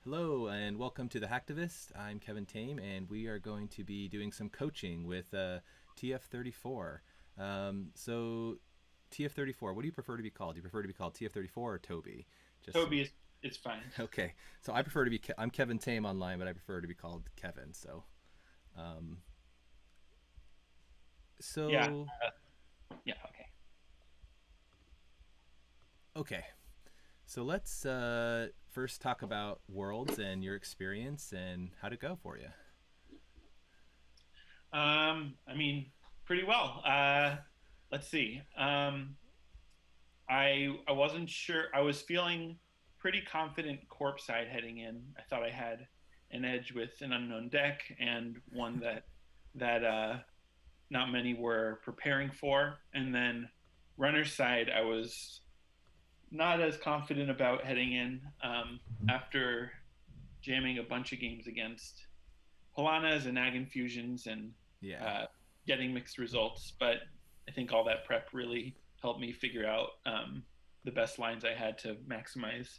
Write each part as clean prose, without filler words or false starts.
Hello and welcome to the Hacktivist. I'm Kevin Tame, and we are going to be doing some coaching with tf34. So tf34, what do you prefer to be called? Do you prefer to be called tf34 or Toby? Just Toby is fine. okay. So I prefer to be. I'm Kevin Tame online, but I prefer to be called Kevin. Um, Yeah, so yeah, okay. okay. So let's first talk about Worlds and your experience and how to go for you. I mean, pretty well. Let's see. I wasn't sure. I was feeling pretty confident corpse side heading in. I thought I had an edge with an unknown deck and one that not many were preparing for. And then runner side, I was not as confident about heading in after jamming a bunch of games against Pilanas and Ag Infusions and Yeah. uh, getting mixed results. But I think all that prep really helped me figure out the best lines I had to maximize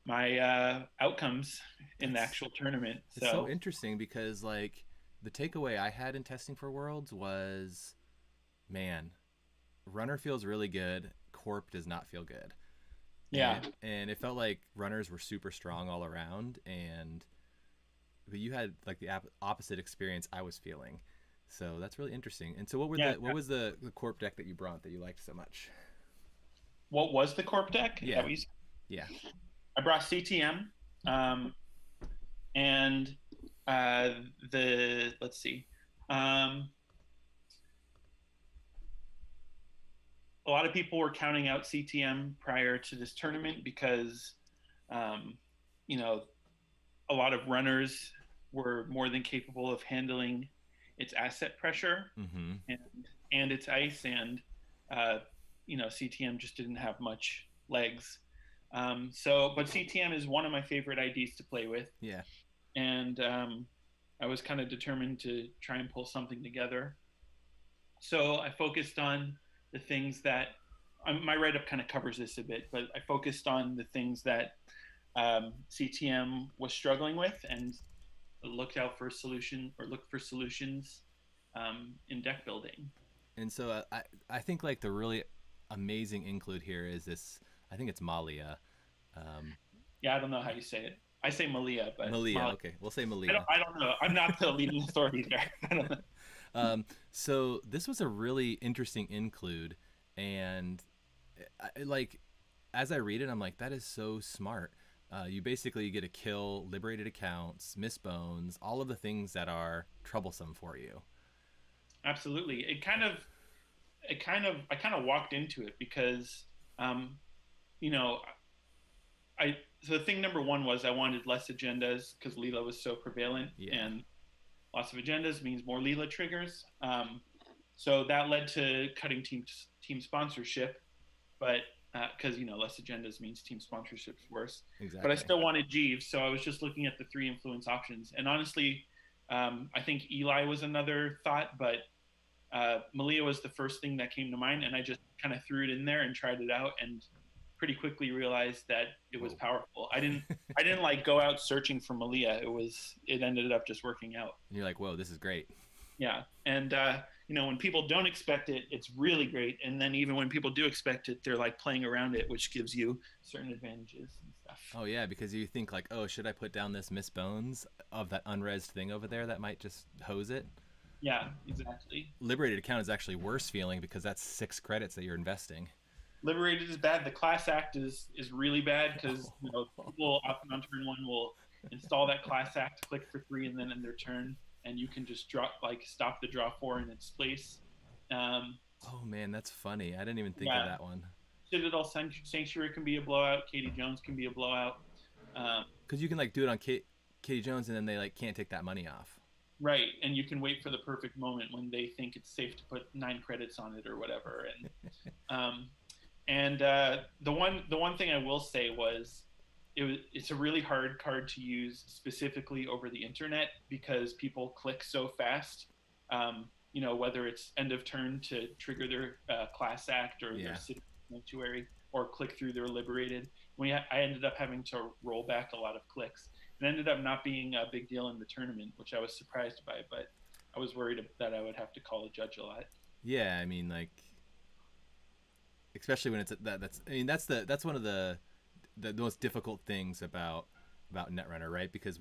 my outcomes in the That's actual tournament. It's so So interesting because like the takeaway I had in testing for Worlds was, man, runner feels really good. Corp does not feel good, yeah, and it felt like runners were super strong all around, and but you had like the opposite experience I was feeling. So that's really interesting. And so yeah. what was the corp deck that you brought that you liked so much? What was the corp deck? Is that Yeah, what you said? yeah, I brought CTM and the let's see. Um, a lot of people were counting out CTM prior to this tournament because, um, you know, a lot of runners were more than capable of handling its asset pressure mm-hmm. and and its ice, and uh, CTM just didn't have much legs. But CTM is one of my favorite IDs to play with, Yeah. and I was kind of determined to try and pull something together. So I focused on the things that my write up kind of covers this a bit, but I focused on the things that CTM was struggling with and looked for solutions in deck building. And so I think like the really amazing include here is this. I think it's Malia. Um, Yeah, I don't know how you say it. I say Malia, but Malia. Malia. Okay, we'll say I don't. Malia. I don't know. I'm not the leading authority there. I don't know. So this was a really interesting include, and like as I read it, I'm like, that is so smart. You basically get to kill liberated accounts, miss bones, all of the things that are troublesome for you. Absolutely. I kind of walked into it because, um, you know, so the thing number one was I wanted less agendas because Leela was so prevalent, Yeah, and lots of agendas means more Leela triggers. So that led to cutting team sponsorship, but because less agendas means team sponsorship's worse. But I exactly. still wanted Jeeves, so I was just looking at the three influence options. And honestly, I think Eli was another thought, but Malia was the first thing that came to mind, and I just kind of threw it in there and tried it out, and pretty quickly realized that it was Whoa. powerful. I didn't like go out searching for Malia. It ended up just working out. And you're like, whoa, this is great. Yeah, and when people don't expect it, it's really great. And then even when people do expect it, they're like playing around it, which gives you certain advantages and stuff. Oh yeah, because you think like, oh, should I put down this miss bones of that unresed thing over there that might just hose it? Yeah, exactly. Liberated account is actually worse feeling because that's 6 credits that you're investing. Liberated is bad. The class act is really bad because Oh, people often on turn one will install that class act, click for three, and then in their turn, and you can just stop the draw four in its place. Um, oh man, that's funny. I didn't even think of yeah, that one. Citadel Sanctuary can be a blowout. Katie Jones can be a blowout. Um, Because you can like do it on Katie Jones and then they like can't take that money off. right, and you can wait for the perfect moment when they think it's safe to put 9 credits on it or whatever. Um, and the one thing I will say was it's a really hard card to use specifically over the internet because people click so fast. Whether it's end of turn to trigger their class act or their Yeah. city sanctuary or click through their liberated. I ended up having to roll back a lot of clicks. It ended up not being a big deal in the tournament, which I was surprised by, but I was worried that I would have to call a judge a lot. Yeah, I mean, like, especially when it's that's I mean that's one of the most difficult things about Netrunner, right? Because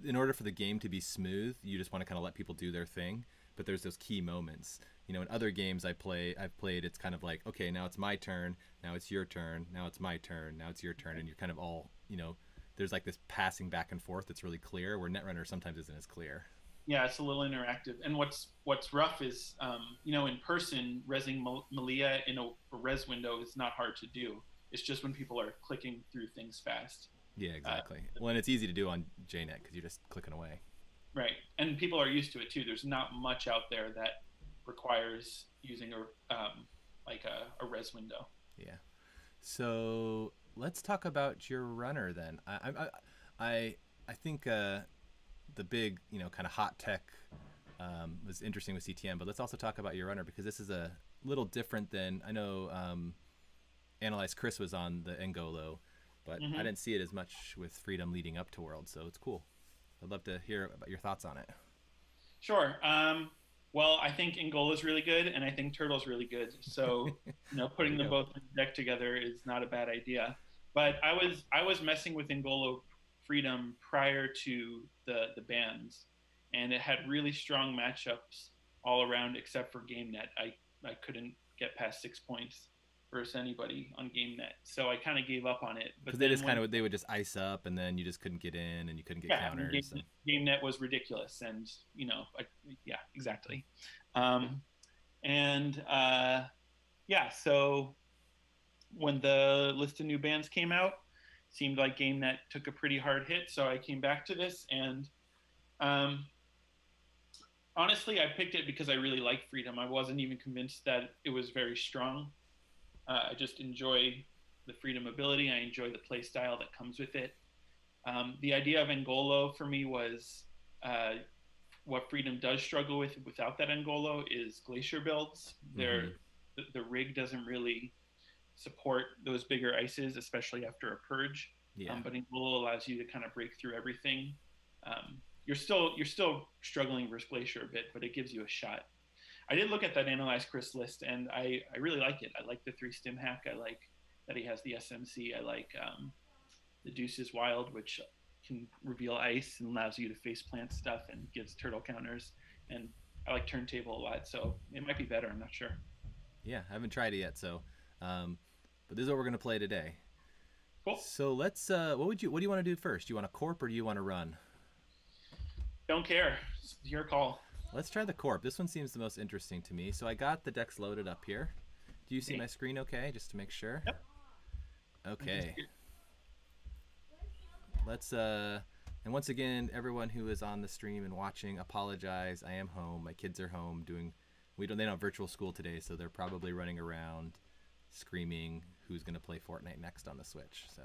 in order for the game to be smooth, you just want to kind of let people do their thing, but there's those key moments. You know, in other games I've played, it's kind of like, okay, now it's my turn, now it's your turn, now it's my turn, now it's your turn, and you're kind of all, you know, there's like this passing back and forth that's really clear, where Netrunner sometimes isn't as clear. Yeah, it's a little interactive. And what's rough is, in person, resing Malia in a res window is not hard to do. It's just when people are clicking through things fast. Yeah, Uh, exactly. Well, and it's easy to do on JNet because you're just clicking away. right, and people are used to it too. There's not much out there that requires using a res window. Yeah. So let's talk about your runner then. I I think the big, you know, kind of hot tech was interesting with CTM, but let's also talk about your runner because this is a little different than I know. Analyze Chris was on the Ngolo, but I Mm-hmm. didn't see it as much with Freedom leading up to World, so it's cool. I'd love to hear about your thoughts on it. Sure. Well, I think Angola's really good, and I think Turtle's really good. So, There putting you them go. both in the deck together is not a bad idea. But I was messing with Angolo Freedom prior to the bans, and it had really strong matchups all around except for GameNet. I couldn't get past 6 points versus anybody on GameNet, so I kind of gave up on it. Because But they then just kind when of they would just ice up, and then you just couldn't get in, and you couldn't get yeah, I mean, counters, and GameNet was ridiculous, and yeah, exactly. Um, and yeah, so when the list of new bands came out, seemed like GameNet took a pretty hard hit. So I came back to this, and um, honestly, I picked it because I really like Freedom. I wasn't even convinced that it was very strong. I just enjoy the Freedom ability. I enjoy the play style that comes with it. The idea of Angolo for me was what Freedom does struggle with without that Angolo is glacier builds. mm-hmm. The rig doesn't really support those bigger ices, especially after a purge. Yeah. But Angolo allows you to kind of break through everything. You're still struggling versus glacier a bit, but it gives you a shot. I did look at that Analyze Chris list, and I really like it. I like the 3 stim hack. I like that he has the SMC. I like the Deuce is Wild, which can reveal ice and allows you to face plant stuff and gives turtle counters. And I like Turntable a lot, so it might be better. I'm not sure. Yeah, I haven't tried it yet, so but this is what we're gonna play today. Cool. So let's what do you want to do first? Do you want a corp or do you want to run? Don't care. It's your call. Let's try the corp. This one seems the most interesting to me. So I got the decks loaded up here. Do you see my screen okay, just to make sure? Yep. Okay. Let's and once again, everyone who is on the stream and watching, apologize. I am home. My kids are home doing they don't have virtual school today, so they're probably running around screaming who's going to play Fortnite next on the Switch. So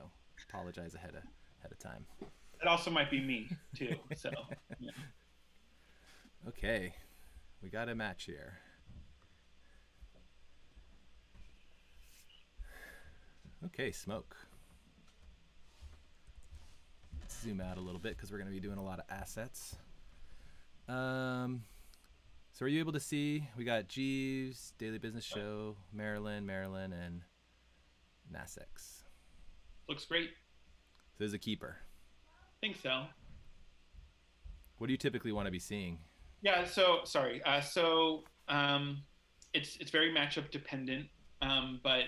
apologize ahead of time. It also might be me too. So yeah. Okay, we got a match here. Okay, smoke. Let's zoom out a little bit because we're going to be doing a lot of assets. So are you able to see? We got Jeeves, Daily Business Show, Marilyn, and Nasex. Looks great. So there's a keeper. Think so. What do you typically want to be seeing? Yeah. So sorry. It's very matchup dependent. But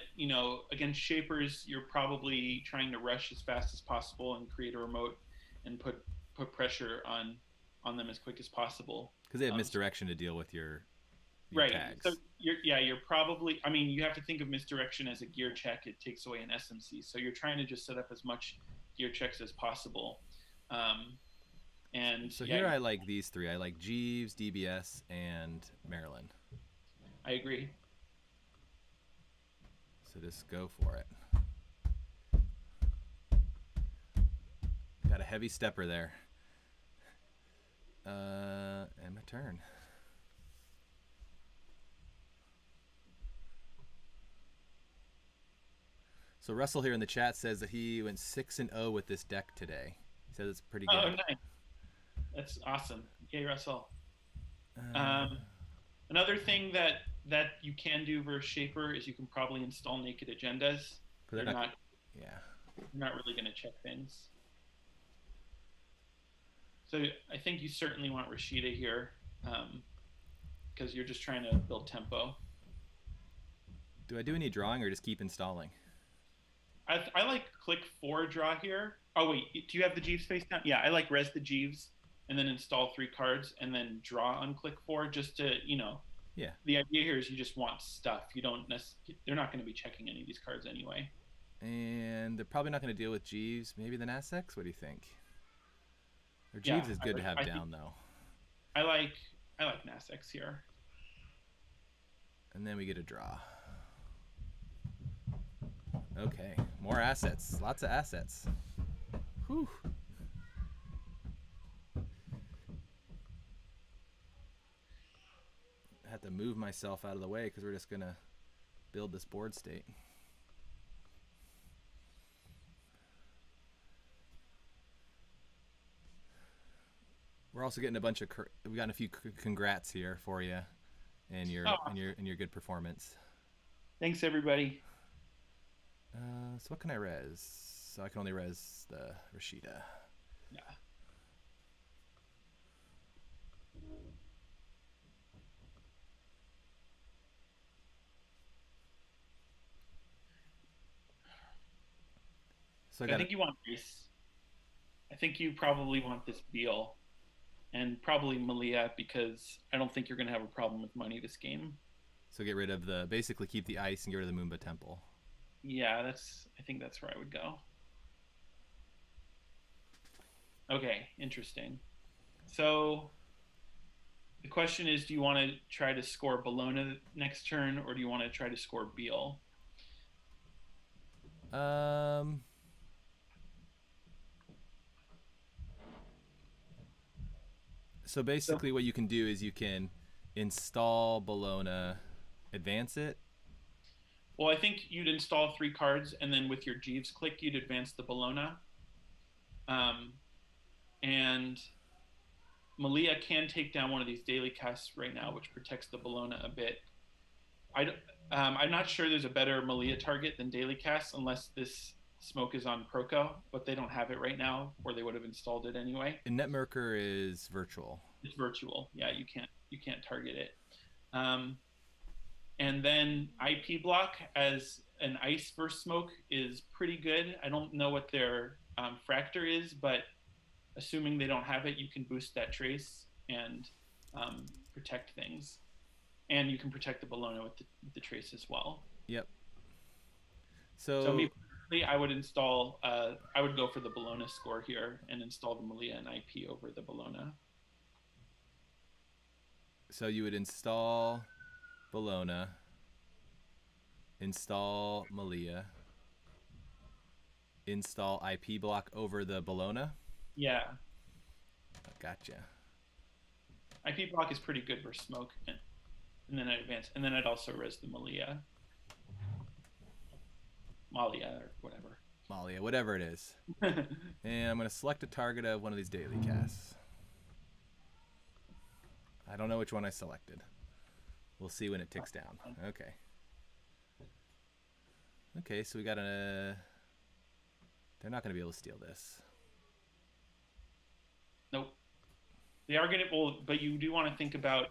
against shapers, you're probably trying to rush as fast as possible and create a remote and put pressure on them as quick as possible. Because they have misdirection to deal with your right. tags. So you're probably. I mean, you have to think of misdirection as a gear check. It takes away an SMC. So you're trying to just set up as much gear checks as possible. And so here I like these three. I like Jeeves, DBS, and Marilyn. I agree. So just go for it. Got a heavy stepper there. And my turn. So Russell here in the chat says that he went 6-0 with this deck today. He says it's pretty Oh, good. nice. That's awesome. Yay, Russell. Uh, Um, Another thing that you can do versus Shaper is you can probably install naked agendas. but they're They're not. not Yeah. they're not really going to check things. So I think you certainly want Rashida here because you're just trying to build tempo. Do I do any drawing or just keep installing? I like click 4 draw here. Oh wait, do you have the Jeeves face down? Yeah, I like res the Jeeves and then install 3 cards and then draw on click 4 just to, Yeah. the idea here is you just want stuff. You don't they're not going to be checking any of these cards anyway. And they're probably not going to deal with Jeeves. Maybe the Nassex? What do you think? Or Yeah, Jeeves is good to have down, though. I like Nassex here. And then we get a draw. Okay, more assets. Lots of assets. Whew. I have to move myself out of the way because we're just going to build this board state. We're also getting a bunch of we got a few congrats here for you and your good performance. Thanks everybody. So what can I res? So I can only res the Rashida. Yeah. So I think you want Reese. I think you probably want this Beal and probably Malia because I don't think you're going to have a problem with money this game. So get rid of basically keep the ice and get rid of the Moomba Temple. Yeah, I think that's where I would go. Okay, interesting. So the question is, do you want to try to score Bologna next turn or do you want to try to score Beal? So basically what you can do is you can install Bologna, advance it. Well, I think you'd install 3 cards, and then with your Jeeves click, you'd advance the Bologna. And Malia can take down one of these daily casts right now, which protects the Bologna a bit. I'm not sure there's a better Malia target than daily casts unless this smoke is on Proco, but they don't have it right now, or they would have installed it anyway. And Netmerker is virtual. It's virtual. Yeah, you can't target it. And then IP block as an ice versus smoke is pretty good. I don't know what their fractor is, but assuming they don't have it, you can boost that trace and protect things. And you can protect the Bologna with the trace as well. Yep. So me personally, I would install. I would go for the Bologna score here and install the Malia and IP over the Bologna. So you would install Bologna, install Malia, install IP block over the Bologna? Yeah. Gotcha. IP block is pretty good for smoke, and then I advance, and then I'd also res the Malia or whatever. Malia, whatever it is. And I'm going to select a target of one of these daily casts. I don't know which one I selected. We'll see when it ticks down. Okay. Okay, so we got a... They're not going to be able to steal this. Nope. They are going to... Well, but you do want to think about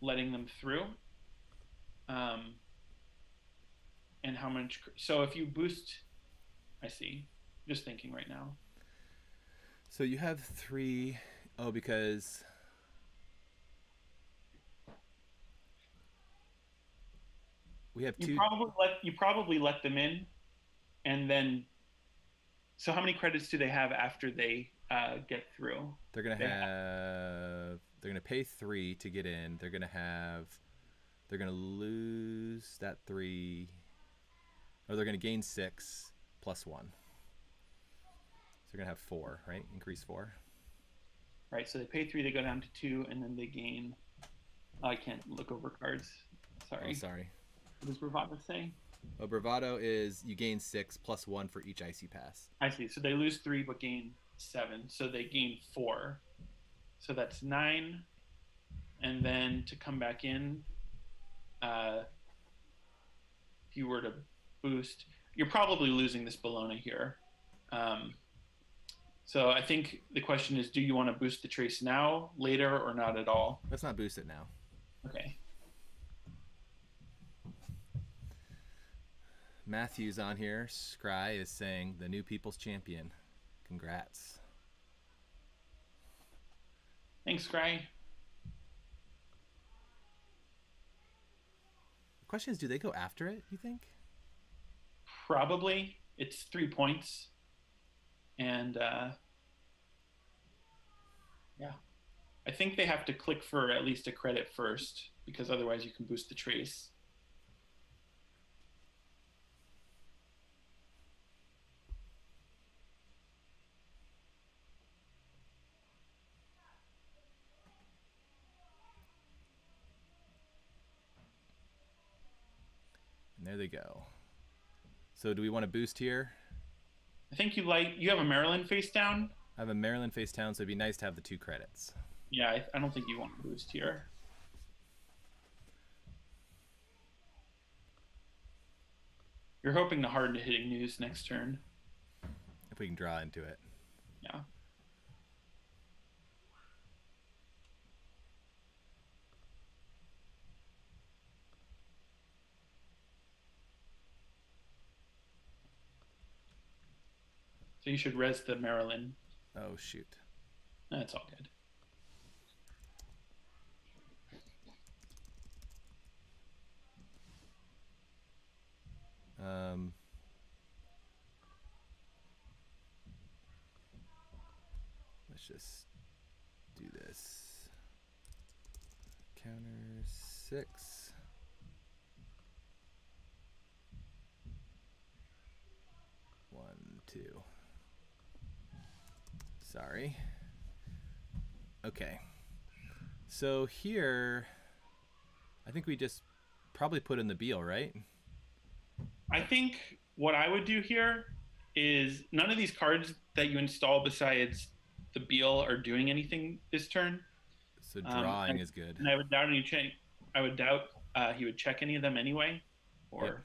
letting them through. And how much... So if you boost... I see. Just thinking right now. So you have 3... Oh, because... We have 2... You probably let them in, and then... So how many credits do they have after they get through? They're going to have... They're going to pay 3 to get in. They're going to have... They're going to lose that 3... Or they're going to gain 6 plus 1. So they're going to have 4, right? Increase 4. Right, so they pay 3, they go down to 2, and then they gain... Oh, I can't look over cards. Sorry. Oh, sorry. What does bravado say? Oh, bravado is you gain 6 plus 1 for each ice you pass. I see. So they lose 3 but gain 7. So they gain 4. So that's 9. And then to come back in, uh, if you were to boost, you're probably losing this Bologna here. Um, so I think the question is, do you want to boost the trace now, later, or not at all? Let's not boost it now. Okay. Matthew's on here. Scry is saying the new people's champion. Congrats. Thanks, Scry. The question is, do they go after it, you think? Probably. It's 3 points. And yeah. I think they have to click for at least a credit first, because otherwise you can boost the trace. And there they go. So do we want to boost here? I think you have a Maryland face down. I have a Maryland face down, so it'd be nice to have the 2 credits. Yeah, I don't think you want to boost here. You're hoping to harden to hitting news next turn. If we can draw into it. Yeah. So you should res the Maryland. Oh, shoot. That's all good. Let's just do this. Counter 6. One, 2. Sorry. Okay. So here, I think we just probably put in the Beal, right? I think what I would do here is none of these cards that you install besides the Beal are doing anything this turn. So drawing is good. And I would doubt he would check any of them anyway. Or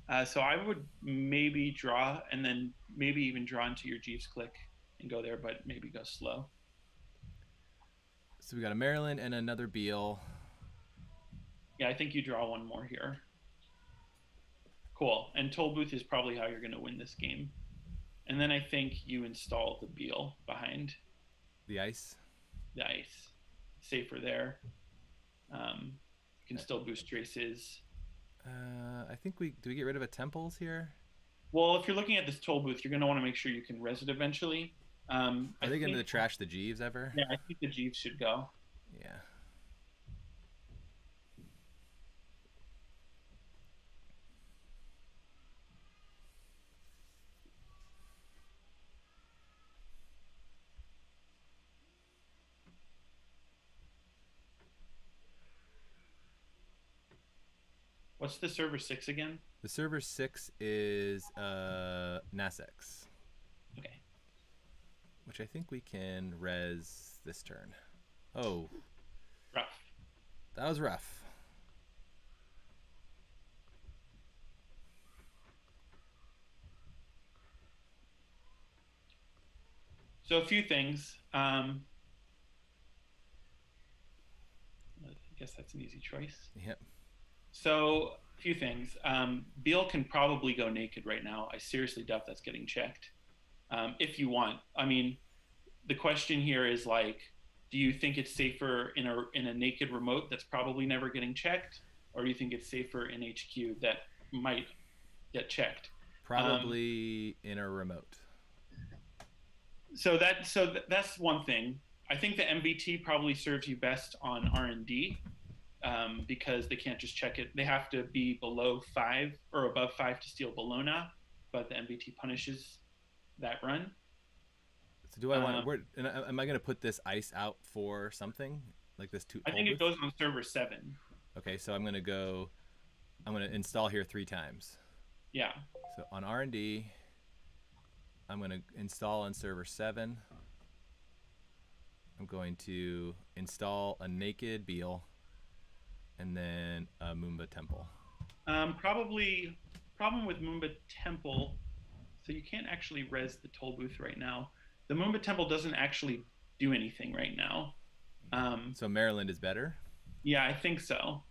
yep. So I would maybe draw and then maybe even draw into your Jeeves click and go there, but maybe go slow. So we got a Maryland and another Beal. Yeah, I think you draw one more here. Cool. And Toll Booth is probably how you're going to win this game. And then I think you install the Beal behind the ice. The ice. Safer there. You can still boost traces. I think do we get rid of a Temples here? Well, if you're looking at this Toll Booth, you're going to want to make sure you can res it eventually. Are they going to trash the Jeeves ever? Yeah, I think the Jeeves should go. Yeah. What's the server 6 again? The server 6 is Nasex. Okay. Which I think we can res this turn. Oh. Rough. That was rough. So a few things. I guess that's an easy choice. Yep. So a few things. Beal can probably go naked right now. I seriously doubt that's getting checked. If you want. I mean, the question here is like, do you think it's safer in a naked remote that's probably never getting checked, or do you think it's safer in HQ that might get checked? Probably in a remote. So that's one thing. I think the MBT probably serves you best on R&D because they can't just check it. They have to be below 5 or above 5 to steal Bologna, but the MBT punishes that run. So do I want? Am I going to put this ice out for something like this? I think it goes on server 7. Okay, so I'm going to go I'm going to install here 3 times. Yeah. So on R&D, I'm going to install on server 7. I'm going to install a naked Beal and then a Moomba Temple. Probably problem with Moomba Temple. So you can't actually res the toll booth right now. The Moomba Temple doesn't actually do anything right now. So Maryland is better? Yeah, I think so.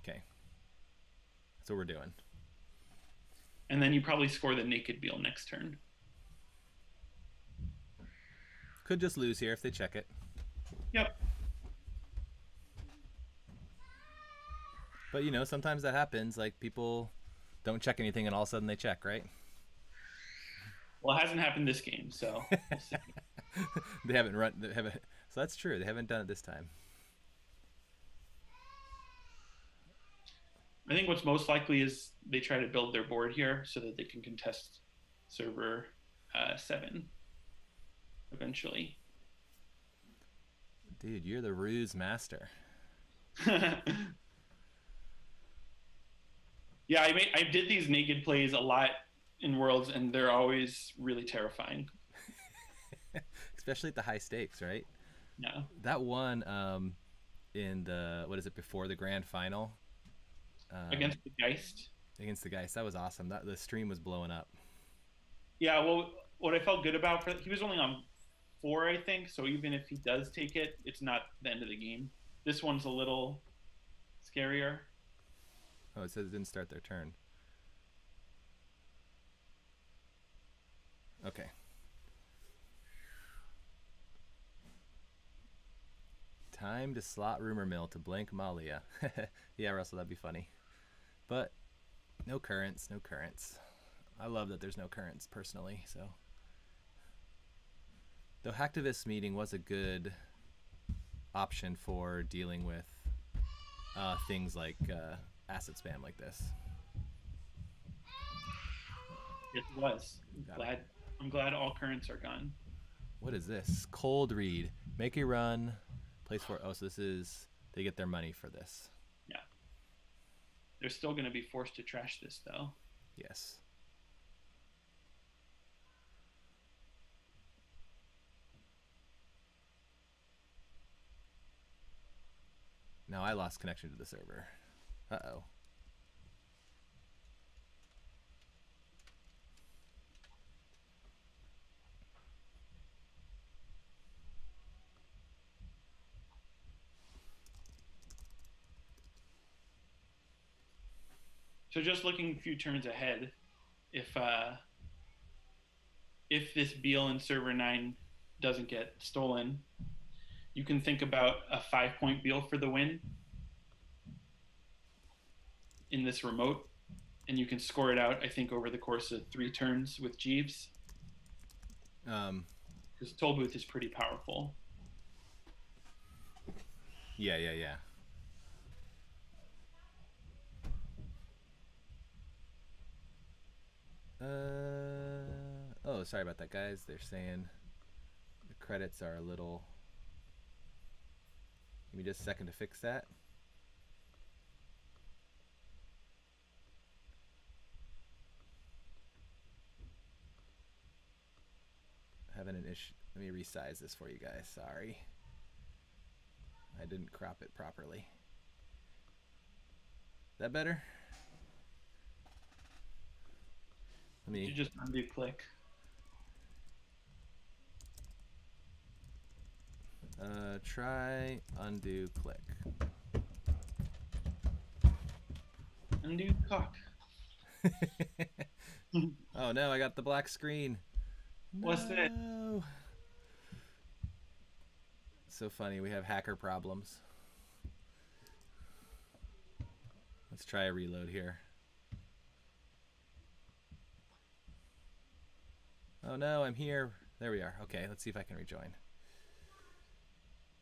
Okay. That's what we're doing. And then you probably score the naked Beal next turn. Could just lose here if they check it. Yep. But, you know, sometimes that happens. Like, people don't check anything and all of a sudden they check, right? Well, it hasn't happened this game, so we'll see. They haven't run. They haven't, so that's true. They haven't done it this time. I think what's most likely is they try to build their board here so that they can contest server 7 eventually. Dude, you're the ruse master. Yeah, I did these naked plays a lot in Worlds, and they're always really terrifying. Especially at the high stakes, right? Yeah. That one in the, what is it, before the grand final? Against the Geist. Against the Geist. That was awesome. The stream was blowing up. Yeah, well, what I felt good about, he was only on 4, I think, so even if he does take it, it's not the end of the game. This one's a little scarier. Oh, it says it didn't start their turn. Okay. Time to slot rumor mill to blank Malia. Yeah, Russell, that'd be funny. But no currents, no currents. I love that there's no currents personally, so. Though Hacktivist meeting was a good option for dealing with things like asset spam like this. It was. I'm glad all currents are gone. What is this? Cold read. Make a run. Place for. Oh, so this is. They get their money for this. Yeah. They're still going to be forced to trash this, though. Yes. Now I lost connection to the server. Uh-oh. So just looking a few turns ahead, if this Beal in server 9 doesn't get stolen, you can think about a 5-point Beal for the win in this remote, and you can score it out, I think, over the course of 3 turns with Jeeves. Because Toll Booth is pretty powerful. Yeah. Oh, sorry about that, guys. They're saying the credits are a little. Give me just a second to fix that. Having an issue. Let me resize this for you guys. Sorry. I didn't crop it properly. That better? Let me. You just undo click. Try undo click. Undo cock. Oh no, I got the black screen. What's that? So funny, we have hacker problems. Let's try a reload here. Oh no, I'm here. There we are. Okay, let's see if I can rejoin.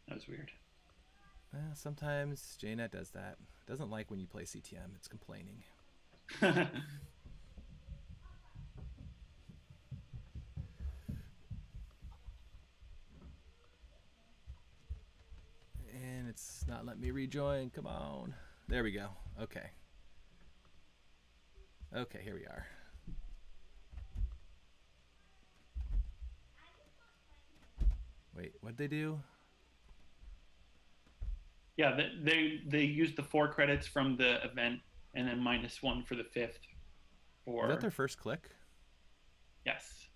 That was weird. Sometimes JNet does that. Doesn't like when you play CTM. It's complaining. And it's not letting me rejoin. Come on. There we go. Okay. Okay, here we are. Wait, what'd they do? Yeah, they used the 4 credits from the event and then -1 for the fifth Was that their for first click? yes.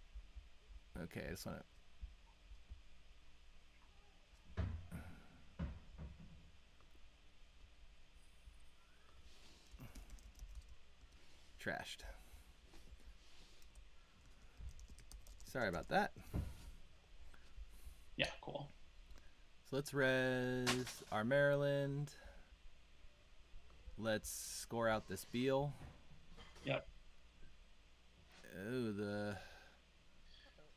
Okay, I just want to. Trashed. Sorry about that. Yeah, cool. So let's res our Maryland. Let's score out this Beal. Yep. Oh, the.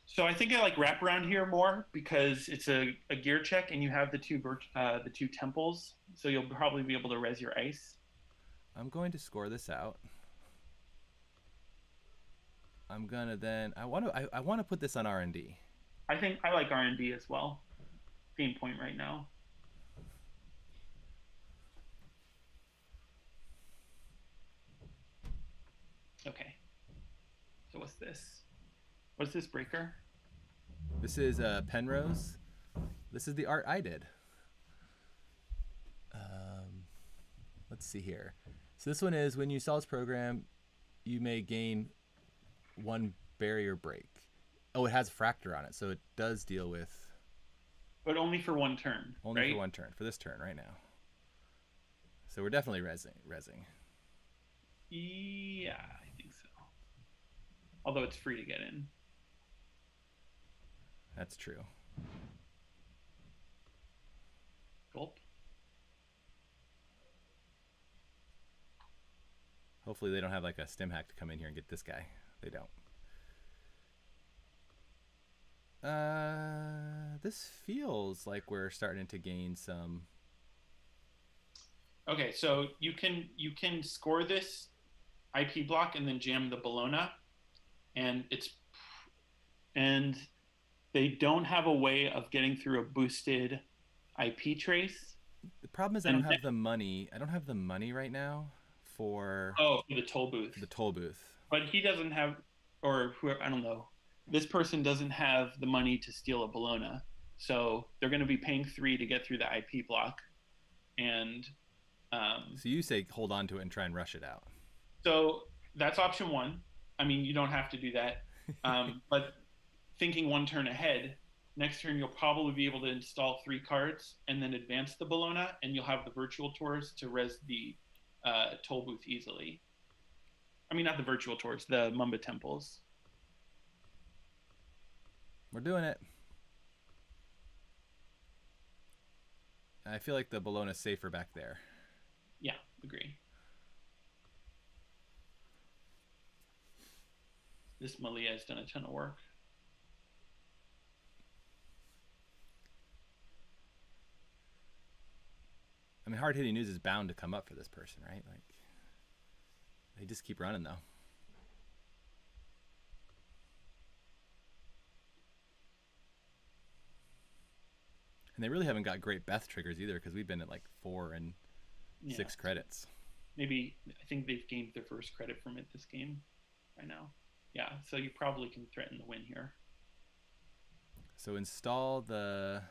So I think I like wraparound here more because it's a gear check and you have the two temples, so you'll probably be able to res your ice. I'm going to score this out. I'm gonna then. I want to put this on R&D. I think I like R&D as well. Game point right now. Okay. So what's this? What's this breaker? This is Penrose. This is the art I did. Let's see here. So this one is when you install this program, you may gain 1 barrier break. Oh, it has fracture on it, so it does deal with. But only for 1 turn. Only right? for 1 turn, for this turn right now. So we're definitely resing. Yeah, I think so. Although it's free to get in. That's true. Gulp. Hopefully they don't have like a stim hack to come in here and get this guy. They don't. This feels like we're starting to gain some. Okay, so you can score this IP block and then jam the Bologna, and they don't have a way of getting through a boosted IP trace. The problem is I don't have the money. I don't have the money right now for for the toll booth. the toll booth. But he doesn't have, or whoever, I don't know. This person doesn't have the money to steal a Bologna, so they're going to be paying 3 to get through the IP block, and so you say hold on to it and try and rush it out. So that's option 1. I mean, you don't have to do that, but thinking 1 turn ahead, next turn you'll probably be able to install 3 cards and then advance the Bologna, and you'll have the virtual tours to res the toll booth easily. I mean, not the virtual tours, the Mumba temples. We're doing it. I feel like the Bologna's safer back there. Yeah, agree. This Malia has done a ton of work. I mean, hard hitting news is bound to come up for this person, right? Like, they just keep running though. And they really haven't got great Beth triggers either because we've been at like 4 and 6 credits. Maybe I think they've gained their first credit from it this game by now. Yeah, so you probably can threaten the win here. So install the.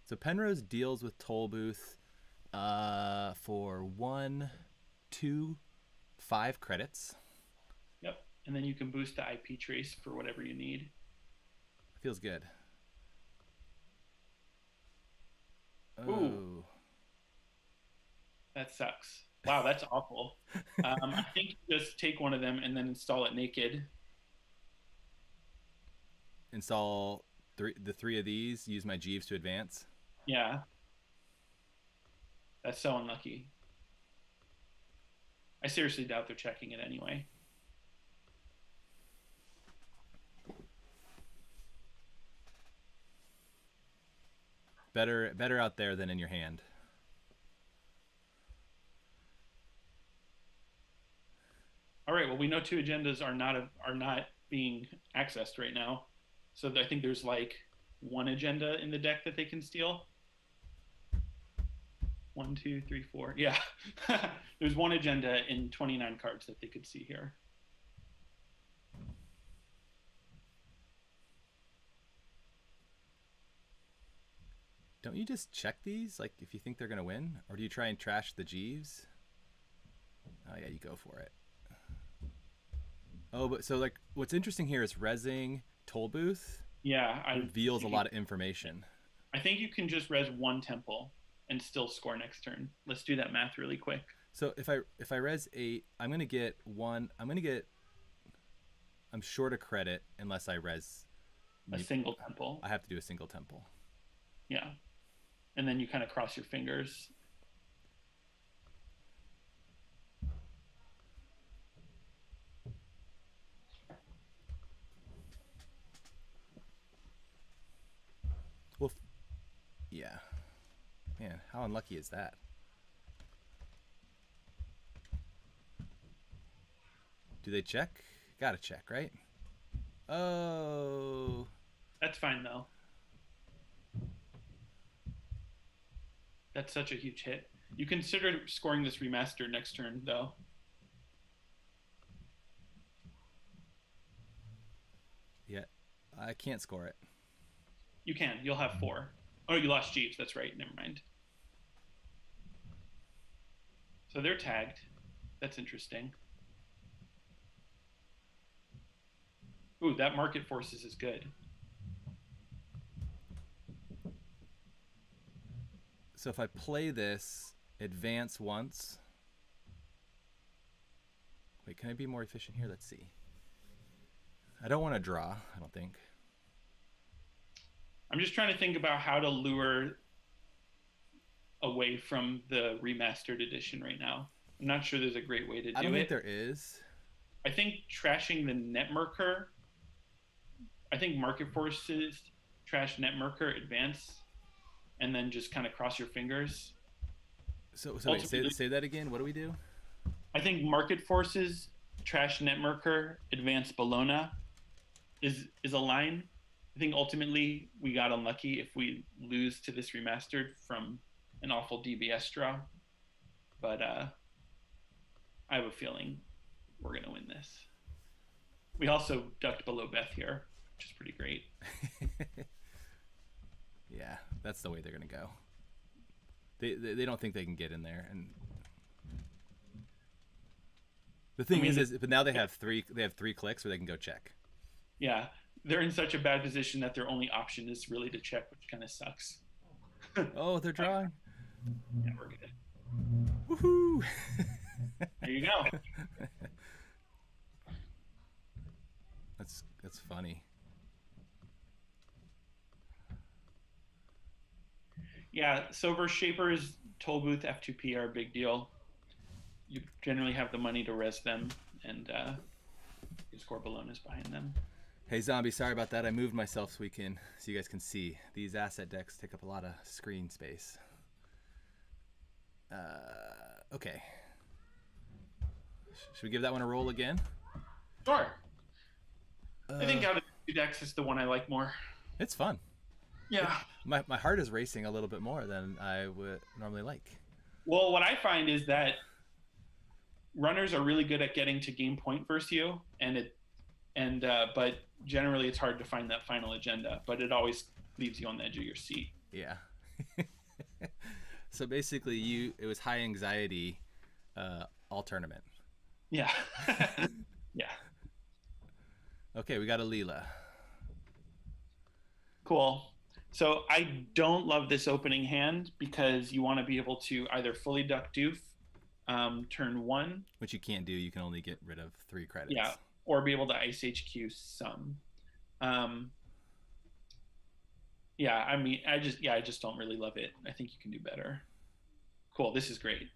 So Penrose deals with toll booth for 1, 2, 5 credits. Yep, and then you can boost the IP trace for whatever you need. Feels good. Oh. Ooh. That sucks. Wow, that's awful. I think just take one of them and then install it naked. Install the 3 of these. Use my Jeeves to advance. Yeah. That's so unlucky. I seriously doubt they're checking it anyway. Better out there than in your hand. All right. Well, we know 2 agendas are not being accessed right now, so I think there's like 1 agenda in the deck that they can steal. One, two, three, four. Yeah. There's one agenda in 29 cards that they could see here. Don't you just check these, like, if you think they're going to win? Or do you try and trash the Jeeves? Oh, yeah, you go for it. Oh, but so, like, what's interesting here is Rezzing Toll Booth Yeah. reveals a lot of information. I think you can just res one temple and still score next turn. Let's do that math really quick. So if I res 8, I'm going to get 1. I'm short a credit unless I res a single temple. I have to do a single temple. Yeah. And then you kind of cross your fingers. Well, yeah. Man, how unlucky is that? Do they check? Gotta check, right? Oh. That's fine, though. That's such a huge hit. You consider scoring this remaster next turn, though. Yeah, I can't score it. You can. You'll have 4. Oh, you lost Jeeves. That's right. Never mind. So they're tagged. That's interesting. Ooh, that Market Forces is good. So if I play this, advance once. Wait, can I be more efficient here? Let's see. I don't want to draw, I don't think. I'm just trying to think about how to lure away from the remastered edition right now. I'm not sure there's a great way to do it. I don't think there is. I think trashing the Netmerker. I think Market Forces, trash Netmerker, advance, and then just kind of cross your fingers. So wait, say that again. What do we do? I think Market Forces, trash Netmerker, advance Bologna is a line. I think ultimately we got unlucky if we lose to this remastered from an awful DBS draw. But I have a feeling we're going to win this. We also ducked below Beth here, which is pretty great. Yeah, that's the way they're going to go. They don't think they can get in there. And the thing is, but now they have three clicks where they can go check. Yeah, they're in such a bad position that their only option is really to check, which kind of sucks. Oh, they're drawing. Yeah, we're good. Woohoo! There you go. That's funny. Yeah, Silver Shapers, Toll Booth, F2P are a big deal. You generally have the money to res them, and you score Bolognas behind them. Hey Zombie, sorry about that. I moved myself so you guys can see. These asset decks take up a lot of screen space. Okay. Should we give that one a roll again? Sure. I think out of the 2 decks, it's the one I like more. It's fun. Yeah. My heart is racing a little bit more than I would normally like. Well, what I find is that runners are really good at getting to game point versus you, but generally it's hard to find that final agenda, but it always leaves you on the edge of your seat. Yeah. So basically it was high anxiety all tournament. Yeah. Yeah. Okay, we got a Leela. Cool. So I don't love this opening hand because you want to be able to either fully duck doof turn 1. Which you can't do. You can only get rid of 3 credits. Yeah, or be able to Ice HQ some. Yeah, I mean, I just don't really love it. I think you can do better. Cool, this is great.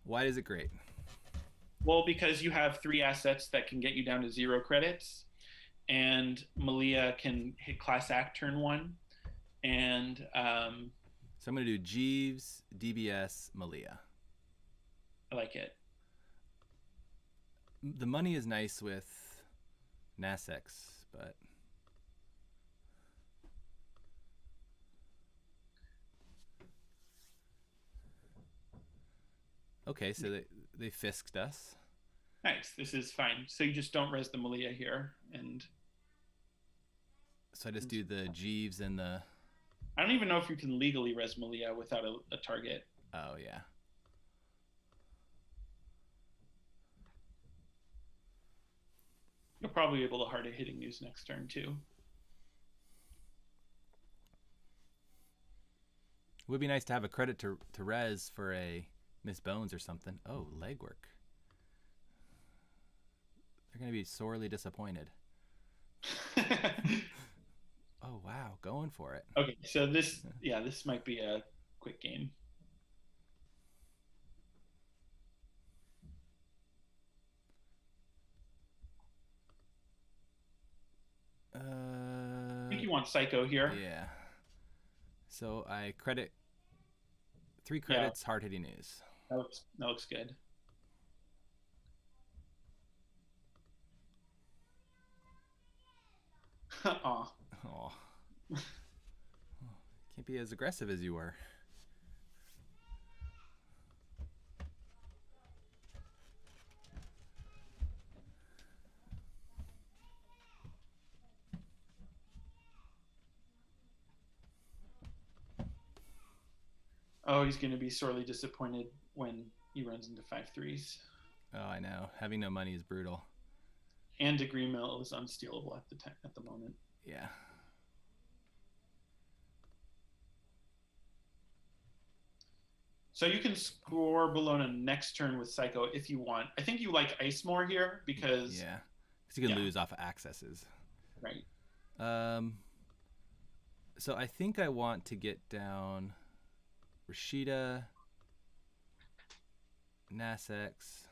Why is it great? Well, because you have 3 assets that can get you down to 0 credits, and Malia can hit Class Act turn 1, and so I'm going to do Jeeves, DBS, Malia. I like it. The money is nice with Nasex, but Okay, so they fisked us. Nice. This is fine. So you just don't res the Malia here, So I just do the Jeeves and the. I don't even know if you can legally res Malia without a target. Oh yeah. You'll probably be able to hard a hitting news next turn too. It would be nice to have a credit to res for a Miss Bones or something. Oh, legwork. They're going to be sorely disappointed. Oh, wow. Going for it. Okay, so this might be a quick game. I think you want Psycho here. Yeah. So I credit 3 credits, hard hitting news. That looks good. Aw. Oh. Can't be as aggressive as you were. Oh, he's going to be sorely disappointed when he runs into 5/3s. Oh, I know. Having no money is brutal. And Degree Mill is unstealable at the moment. Yeah. So you can score Bologna next turn with Psycho if you want. I think you like Ice more here because because you can lose off of accesses. Right. So I think I want to get down Rashida, Nasex.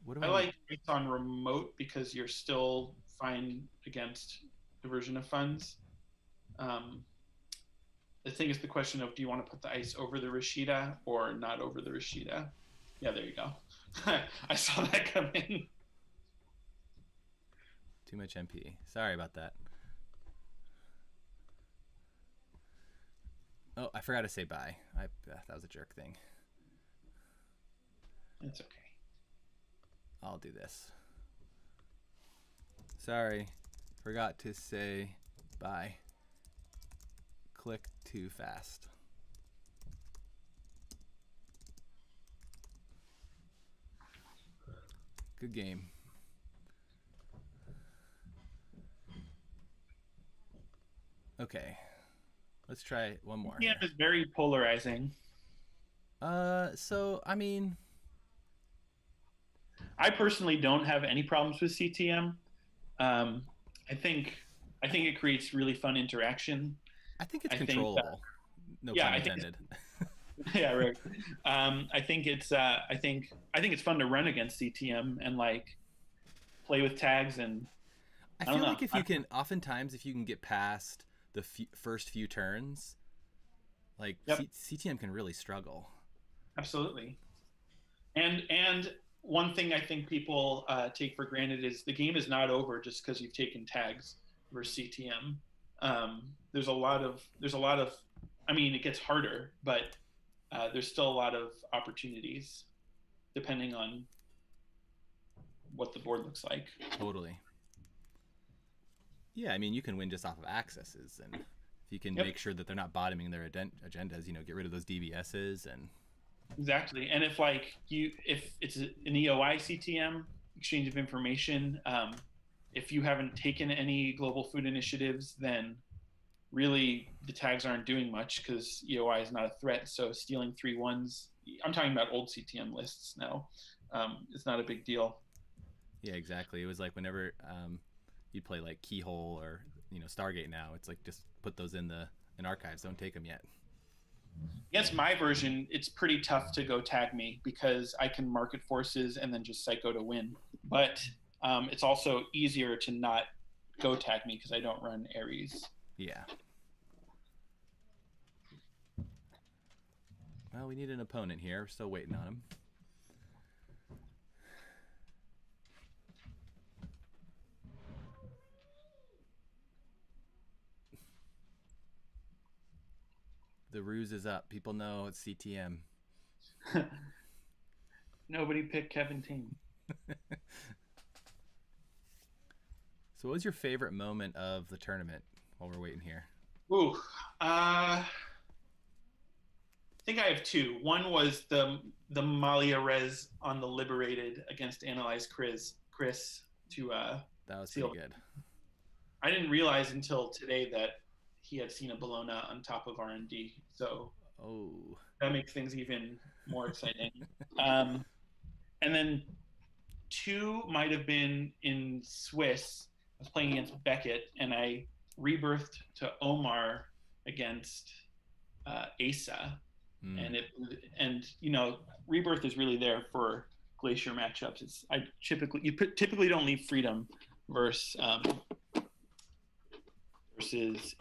What do I like it's on remote because you're still fine against diversion of funds. I think it's the question of do you want to put the ice over the Rashida or not over the Rashida? Yeah, there you go. I saw that come in. Too much MP. Sorry about that. Oh, I forgot to say bye. That was a jerk thing. It's okay. I'll do this. Sorry. Forgot to say bye. Click too fast. Good game. Okay. Let's try one more. Yeah, it's very polarizing. So I mean, I personally don't have any problems with CTM. I think it creates really fun interaction. I think it's controllable. No pun intended. Yeah, right. I think it's fun to run against CTM and like play with tags and. I feel like if you can, oftentimes if you can get past the first few turns, like CTM can really struggle. Absolutely. And one thing I think people take for granted is the game is not over just because you've taken tags versus CTM. There's a lot of. I mean, it gets harder, but there's still a lot of opportunities, depending on what the board looks like. Totally. Yeah, I mean, you can win just off of accesses, and if you can make sure that they're not bottoming their agendas, get rid of those DBSs and. Exactly, and if it's an EOI CTM exchange of information, if you haven't taken any global food initiatives, then really the tags aren't doing much because EOI is not a threat. So stealing 3/1s, I'm talking about old CTM lists now, it's not a big deal. Yeah, exactly. It was like whenever you'd play like Keyhole or Stargate now, it's like just put those in archives. Don't take them yet. Against my version, it's pretty tough to go tag me because I can market forces and then just Psycho to win. But it's also easier to not go tag me because I don't run Ares. Yeah. Well, we need an opponent here. We're still waiting on him. The ruse is up. People know it's CTM. Nobody picked Kevin Ting. So, what was your favorite moment of the tournament while we're waiting here? Ooh, think I have two. One was the Malia Res on the Liberated against Analyze Chris to That was pretty seal. good. I didn't realize until today that he had seen a Bologna on top of R&D, so Oh. that makes things even more exciting. Um, and then two might have been in Swiss. I was playing against Beckett, and I rebirthed to Omar against Asa, Mm. and rebirth is really there for glacier matchups. It's I typically don't leave freedom versus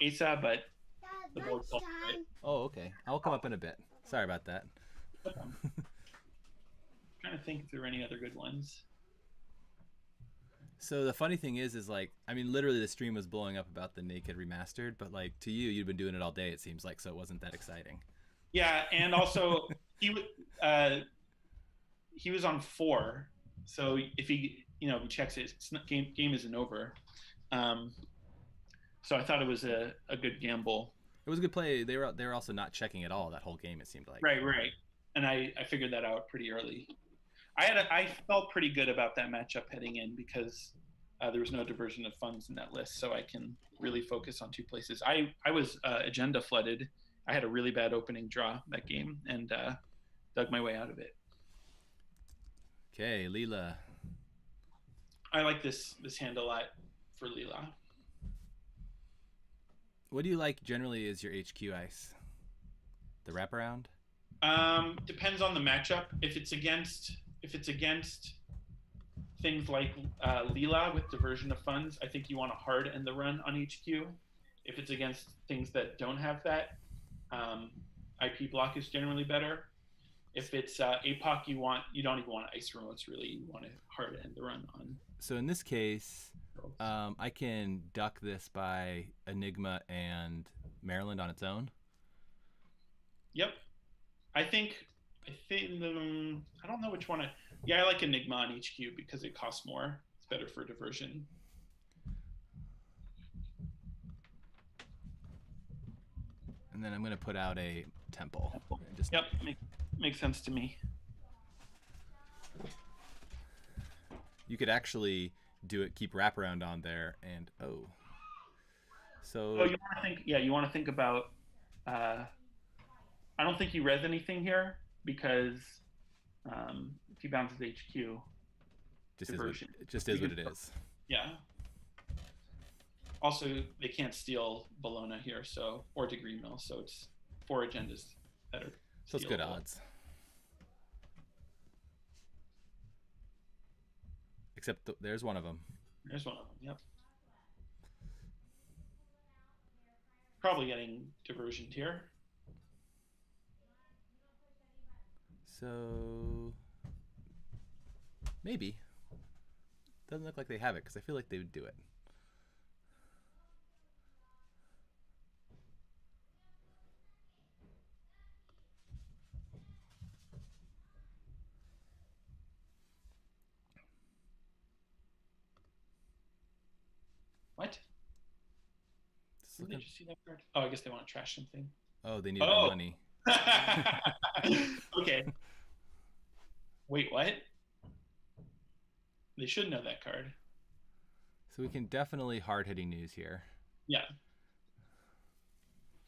Asa, but the board calls it. Oh, okay. I'll come up in a bit. Sorry about that. I'm trying to think if there are any other good ones. So the funny thing is like, I mean, literally the stream was blowing up about the Naked Remastered, but like to you, you'd been doing it all day. It seems like, so it wasn't that exciting. Yeah, and also uh, he was on 4, so if he checks it, it's not, game isn't over. Um, so I thought it was a good gamble. It was a good play. They were also not checking at all that whole game. It seemed like. Right, and I figured that out pretty early. I felt pretty good about that matchup heading in because there was no diversion of funds in that list, so I can really focus on two places. I was agenda flooded. I had a really bad opening draw that game and dug my way out of it. Okay, Leela. I like this hand a lot for Leela. What do you like generally as your HQ ice? The wraparound? Depends on the matchup. If it's against things like Leela with diversion of funds, I think you want to hard end the run on HQ. If it's against things that don't have that, IP block is generally better. If it's APOC, you don't even want ice remotes really. You want to hard end the run on. So in this case, I can duck this by Enigma and Maryland on its own. Yep, I think I don't know which one. I like Enigma on HQ because it costs more. It's better for diversion. And then I'm going to put out a temple. Yep, makes sense to me. You could actually do it, keep wraparound on there, and so. Oh, you want to think? Yeah, you want to think about. I don't think you res anything here because if he bounces HQ, diversion. It just is what it is. Yeah. Also, they can't steal Bologna here, or Degree Mill, so it's 4 agendas that are. So it's good odds. Except there's one of them. There's one of them. Yep. Probably getting diversioned here. So maybe. Doesn't look like they have it because I feel like they would do it. What? Did they just see that card? Oh, I guess they want to trash something. Oh, they need the money. Okay. Wait, what? They should know that card. So we can definitely hard-hitting news here. Yeah.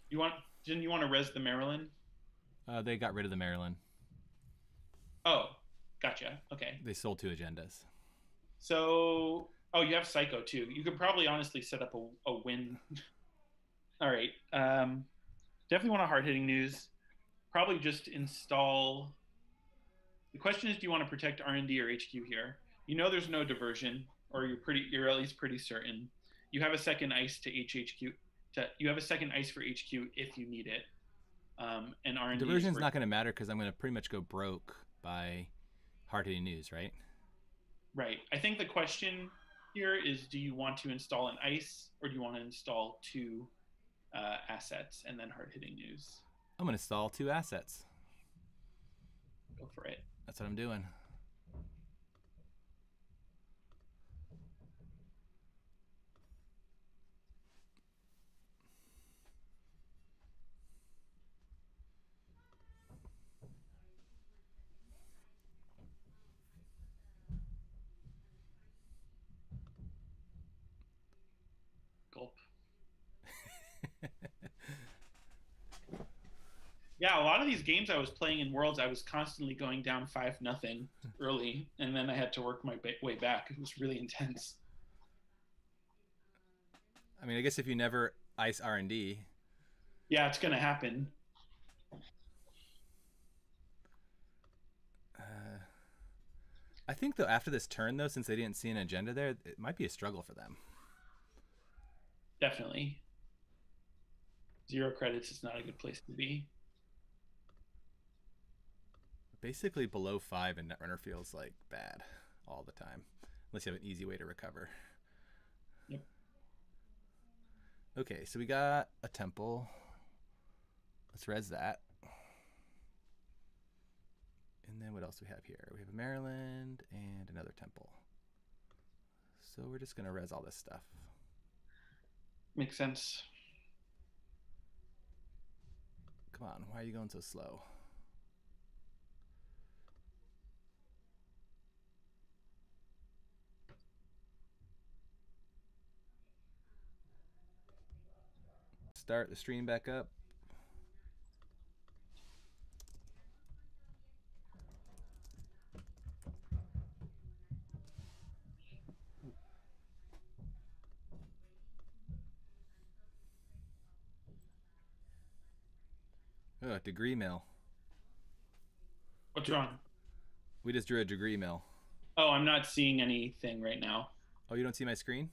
Didn't you want to res the Maryland? They got rid of the Maryland. Oh, gotcha. Okay. They sold 2 agendas. So, you have Psycho too. You could probably honestly set up a win. All right. Definitely want a hard-hitting news. Probably just install. The question is, do you want to protect R&D or HQ here? You know there's no diversion, or you're at least pretty certain. You have a second ice to HHQ. You have a second ice for HQ if you need it. And R&D. Diversion's not going to matter because I'm going to pretty much go broke by hard-hitting news, right? Right. I think the question here is, do you want to install an ice or do you want to install 2 assets and then hard-hitting news? I'm gonna install 2 assets. Go for it. That's what I'm doing. Gulp. Yeah, a lot of these games I was playing in Worlds, I was constantly going down 5-0 early, and then I had to work my way back. It was really intense. I mean, I guess if you never ice R&D. Yeah, it's gonna happen. I think though after this turn though, since they didn't see an agenda there, it might be a struggle for them. Definitely. 0 credits is not a good place to be. Basically below 5 in Netrunner feels like bad all the time, unless you have an easy way to recover. Yep. Okay, so we got a temple. Let's res that. And then what else do we have here? We have a Maryland and another temple. So we're just gonna res all this stuff. Makes sense. Come on, why are you going so slow? Start the stream back up. Oh, degree mill. What's wrong? We just drew a degree mill. Oh, I'm not seeing anything right now. Oh, you don't see my screen?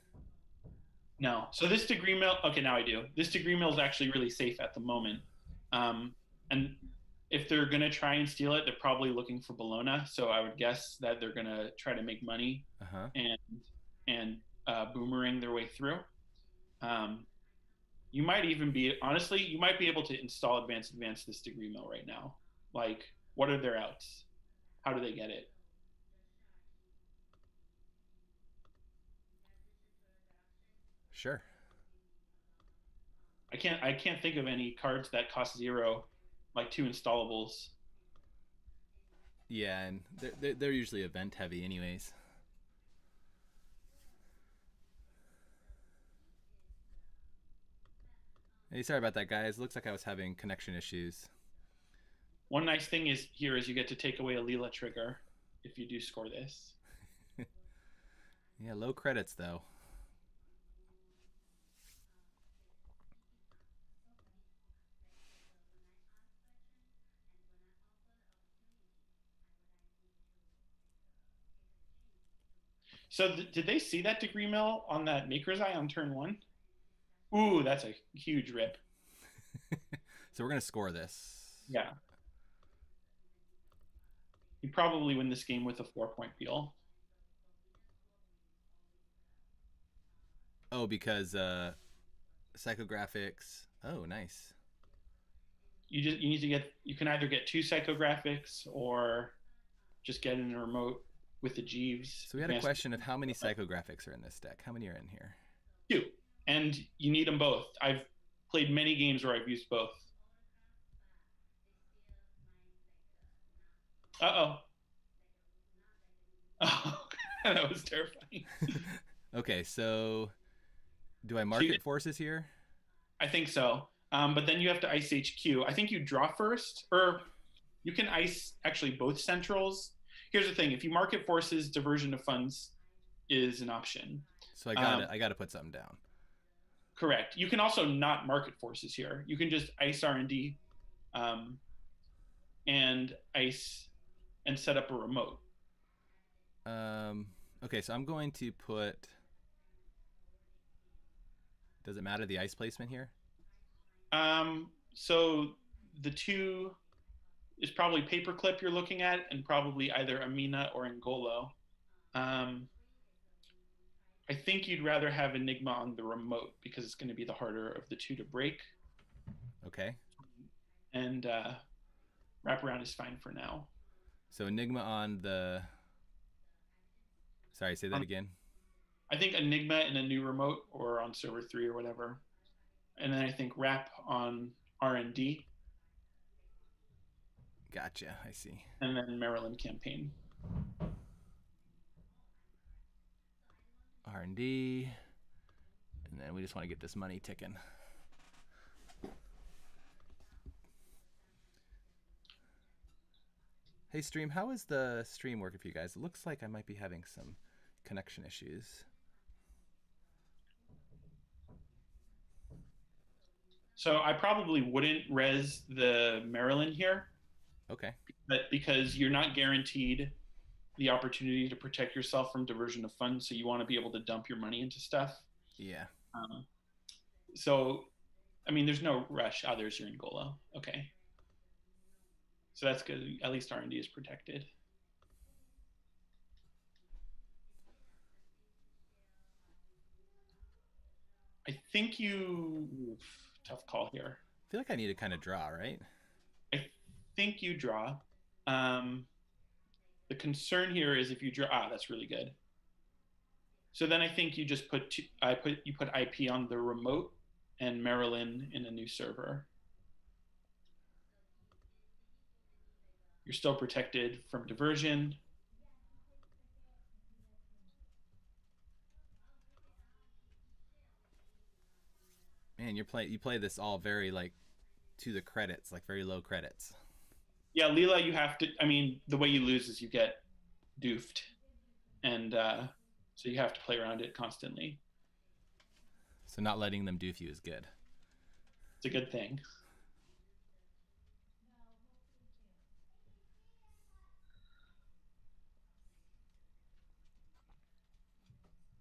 No. So this degree mill, okay, now I do. This degree mill is actually really safe at the moment. And if they're going to try and steal it, they're probably looking for Bologna. So I would guess that they're going to try to make money Uh-huh. and boomerang their way through. You might even be, honestly, you might be able to install advanced this degree mill right now. Like, what are their outs? How do they get it? Sure. I can't think of any cards that cost 0, like 2 installables. Yeah, and they're usually event heavy anyways. Hey, sorry about that, guys. Looks like I was having connection issues. One nice thing is here is you get to take away a Leela trigger if you do score this. Yeah, low credits though. So did they see that degree mill on that Maker's Eye on turn 1? Ooh, that's a huge rip. So we're gonna score this. Yeah. You probably win this game with a 4-point peel. Oh, because psychographics. Oh, nice. You need to get, you can either get 2 psychographics or just get in a remote with the Jeeves. So we had a question of how many psychographics are in this deck. How many are in here? 2. And you need them both. I've played many games where I've used both. Uh-oh. Oh, that was terrifying. Okay, so do I market forces here? I think so. But then you have to ice HQ. I think you draw first, or you can ice actually both centrals. Here's the thing: if you market forces, diversion of funds is an option. So I gotta put something down. Correct. You can also not market forces here. You can just ice R&D, and ice and set up a remote. Okay, so I'm going to put. Does it matter the ice placement here? So the 2 is probably Paperclip you're looking at, and probably either Amina or Ngolo. I think you'd rather have Enigma on the remote because it's going to be the harder of the 2 to break. Okay. and wraparound is fine for now. So Enigma on the. Sorry, say that Um, again. I think Enigma in a new remote or on server 3 or whatever, and then I think wrap on R&D, Gotcha. I see. and then Maryland campaign. R&D, and then we just want to get this money ticking. Hey, stream, how is the stream working for you guys? It looks like I might be having some connection issues. So I probably wouldn't res the Maryland here, Okay. but because you're not guaranteed the opportunity to protect yourself from diversion of funds, so you want to be able to dump your money into stuff. Yeah. Um, so, I mean, there's no rush. Others are in Golo. Okay, so that's good. At least R&D is protected. I think you tough call here. I feel like I need to kind of draw, right? I think you draw. Um, the concern here is if you draw. Ah, that's really good. So then I think you just put you put IP on the remote and Maryland in a new server. You're still protected from diversion. Man, you play this all very like to the credits, like very low credits. Yeah, Leela, you have to. I mean, the way you lose is you get doofed, and so you have to play around it constantly. So not letting them doof you is good. It's a good thing.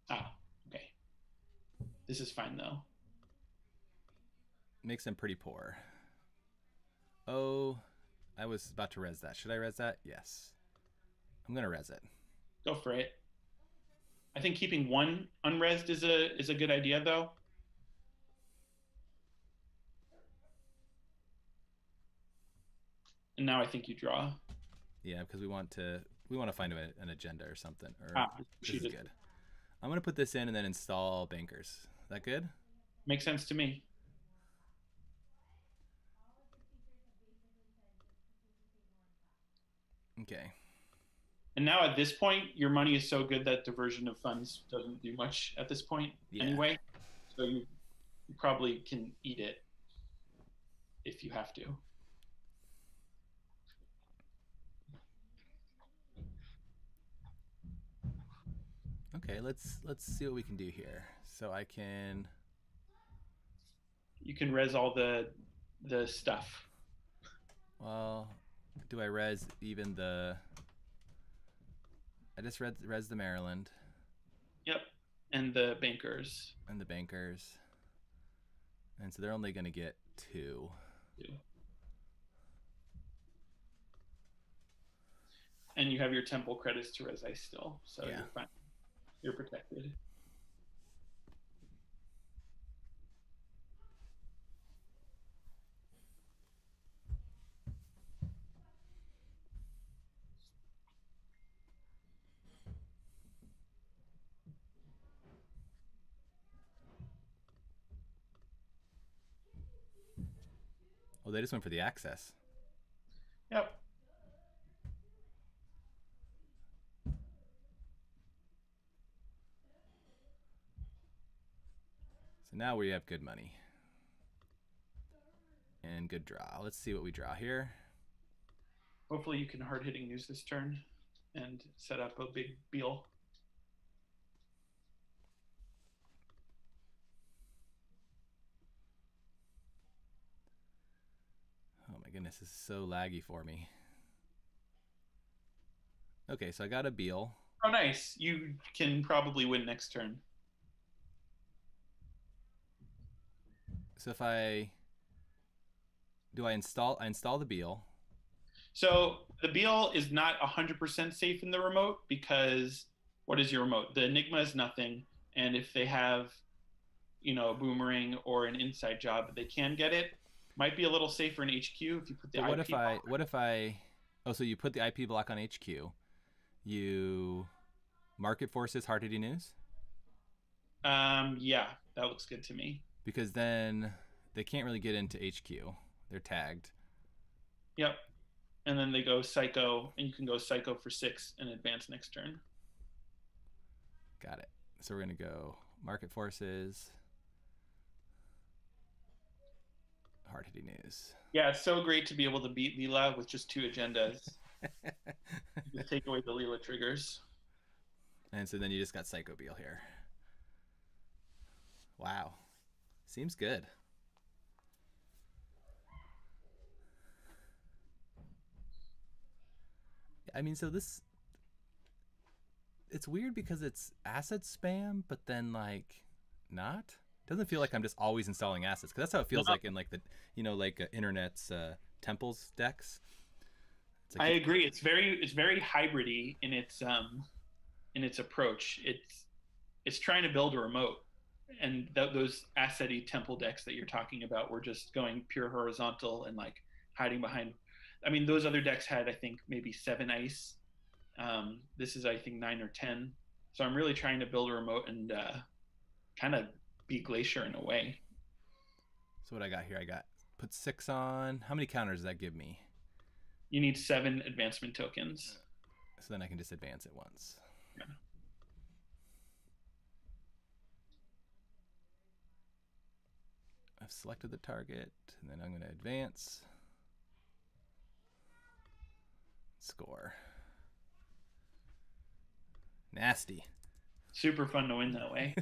Ah, okay. This is fine though. Makes them pretty poor. Oh, I was about to res that. Should I res that? Yes. I'm gonna res it. Go for it. I think keeping one unresed is a good idea though. And now I think you draw. Yeah, because we want to find an agenda or something. Or Ah, this is shoot it. good. I'm gonna put this in and then install bankers. Is that good? Makes sense to me. Okay. And now at this point, your money is so good that diversion of funds doesn't do much at this point Yeah. anyway. So you probably can eat it if you have to. Okay. Let's see what we can do here. So I can. You can res all the stuff. Well, do I res even the? I just res the Maryland Yep. And the bankers and the bankers, and so they're only gonna get two. too. And you have your temple credits to res ice still, so Yeah. you're fine. You're protected. Oh, they just went for the access. Yep. So now we have good money and good draw. Let's see what we draw here. Hopefully you can hard hitting news this turn and set up a big Beal. Oh my goodness, this is so laggy for me. Okay, so I got a Beal. Oh, nice. You can probably win next turn. So if I I install the Beal. So the Beal is not 100% safe in the remote because what is your remote? The Enigma is nothing. And if they have, a boomerang or an inside job, they can get it. Might be a little safer in HQ if you put the But IP block. what if I oh, so you put the IP block on HQ, you market forces hard hitting news, Yeah, that looks good to me. because then they can't really get into HQ. They're tagged. Yep. And then they go psycho, and you can go psycho for 6 and advance next turn. Got it. So we're gonna go market forces, hard hitting news. Yeah, it's so great to be able to beat Leela with just 2 agendas. You just take away the Leela triggers. And so then you just got Psycho Beal here. Wow. Seems good. I mean, so this, it's weird because it's asset spam, but then like not. Doesn't feel like I'm just always installing assets, because that's how it feels No, like in like the, like internet's temples decks. It's I like agree. It's very hybridy in its approach. It's trying to build a remote, and those asset-y temple decks that you're talking about were just going pure horizontal and like hiding behind. I mean, those other decks had, I think, maybe 7 ice. This is, I think, 9 or 10. So I'm really trying to build a remote and kind of be Glacier in a way. so what I got here, I got put 6 on. How many counters does that give me? You need 7 advancement tokens. So then I can just advance it once. Yeah. I've selected the target, and then I'm going to advance. Score. Nasty. Super fun to win that way.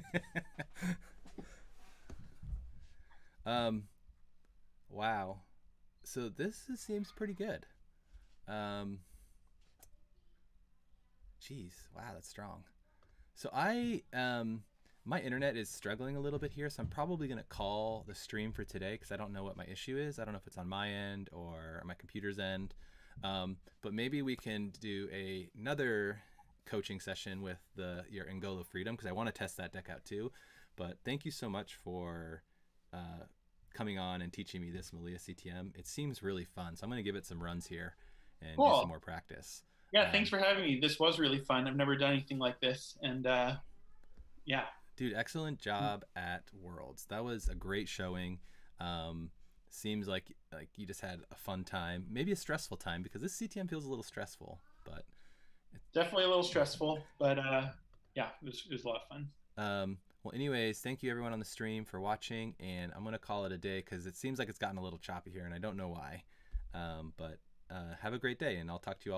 Wow. So this seems pretty good. Geez, wow, that's strong. So my internet is struggling a little bit here, so I'm probably gonna call the stream for today because I don't know what my issue is. I don't know if it's on my end or my computer's end. But maybe we can do another coaching session with your Angola Freedom, because I want to test that deck out too. But thank you so much for coming on and teaching me this Malia CTM. It seems really fun, so I'm going to give it some runs here and do some Cool. more practice. Yeah, thanks for having me. This was really fun. I've never done anything like this, and yeah. Dude, excellent job at Worlds. That was a great showing. Seems like you just had a fun time, maybe a stressful time, because this CTM feels a little stressful, but Definitely a little stressful, but yeah, it was a lot of fun. well, anyways, thank you everyone on the stream for watching, and I'm gonna call it a day because it seems like it's gotten a little choppy here, and I don't know why. But have a great day, and I'll talk to you all later.